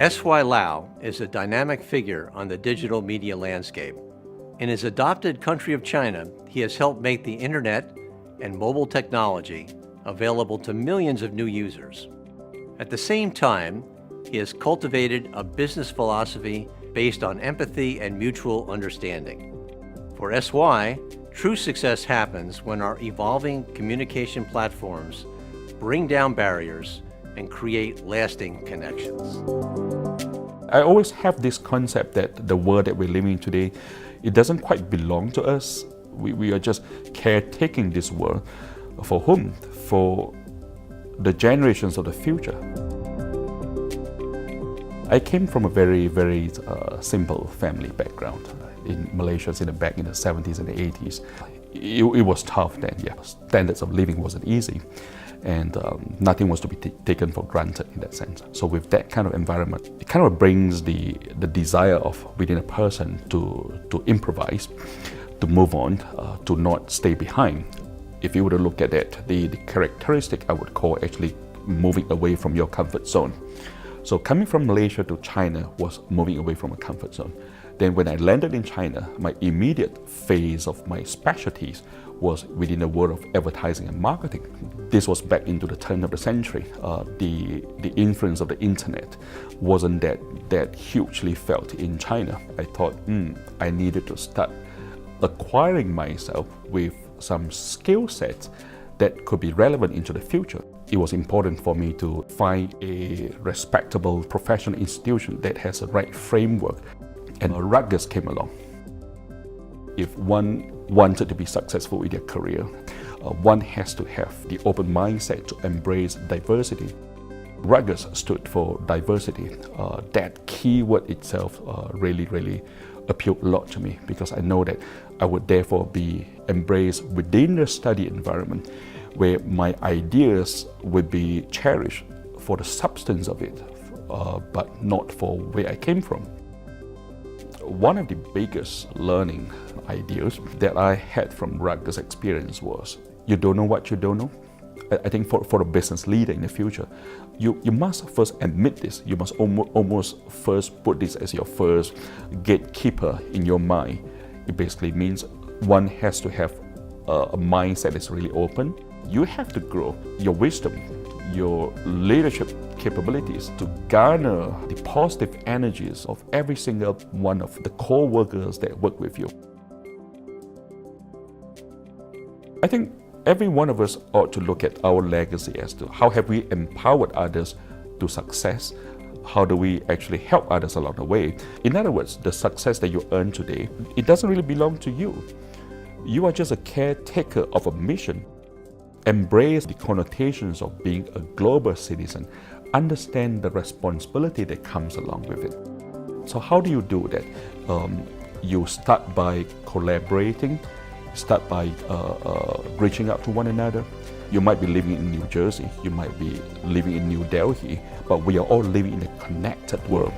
S.Y. Lau is a dynamic figure on the digital media landscape. In his adopted country of China, he has helped make the internet and mobile technology available to millions of new users. At the same time, he has cultivated a business philosophy based on empathy and mutual understanding. For S.Y., true success happens when our evolving communication platforms bring down barriers and create lasting connections. I always have this concept that the world that we're living in today, it doesn't quite belong to us. We are just caretaking this world. For whom? For the generations of the future. I came from a very, very simple family background in Malaysia back in the 70s and the 80s. It was tough then, yeah. Standards of living wasn't easy, and nothing was to be taken for granted in that sense. So with that kind of environment, it kind of brings the desire of within a person to improvise, to move on, to not stay behind. If you were to look at it, the characteristic I would call actually moving away from your comfort zone. So coming from Malaysia to China was moving away from a comfort zone. Then when I landed in China, my immediate phase of my specialties was within the world of advertising and marketing. This was back into the turn of the century. The influence of the internet wasn't that hugely felt in China. I thought, I needed to start acquiring myself with some skill sets that could be relevant into the future. It was important for me to find a respectable professional institution that has the right framework. And Rutgers came along. If one wanted to be successful in their career, one has to have the open mindset to embrace diversity. Rutgers stood for diversity. That keyword itself really appealed a lot to me, because I know that I would therefore be embraced within the study environment where my ideas would be cherished for the substance of it, but not for where I came from. One of the biggest learning ideas that I had from Rutgers' experience was, you don't know what you don't know. I think for a business leader in the future, you must first admit this. You must almost first put this as your first gatekeeper in your mind. It basically means one has to have a mindset that's really open. You have to grow your wisdom, your leadership capabilities to garner the positive energies of every single one of the co-workers that work with you. I think every one of us ought to look at our legacy as to how have we empowered others to success? How do we actually help others along the way? In other words, the success that you earn today, it doesn't really belong to you. You are just a caretaker of a mission. Embrace the connotations of being a global citizen. Understand the responsibility that comes along with it. So how do you do that? You start by collaborating, start by reaching out to one another. You might be living in New Jersey, you might be living in New Delhi, but we are all living in a connected world.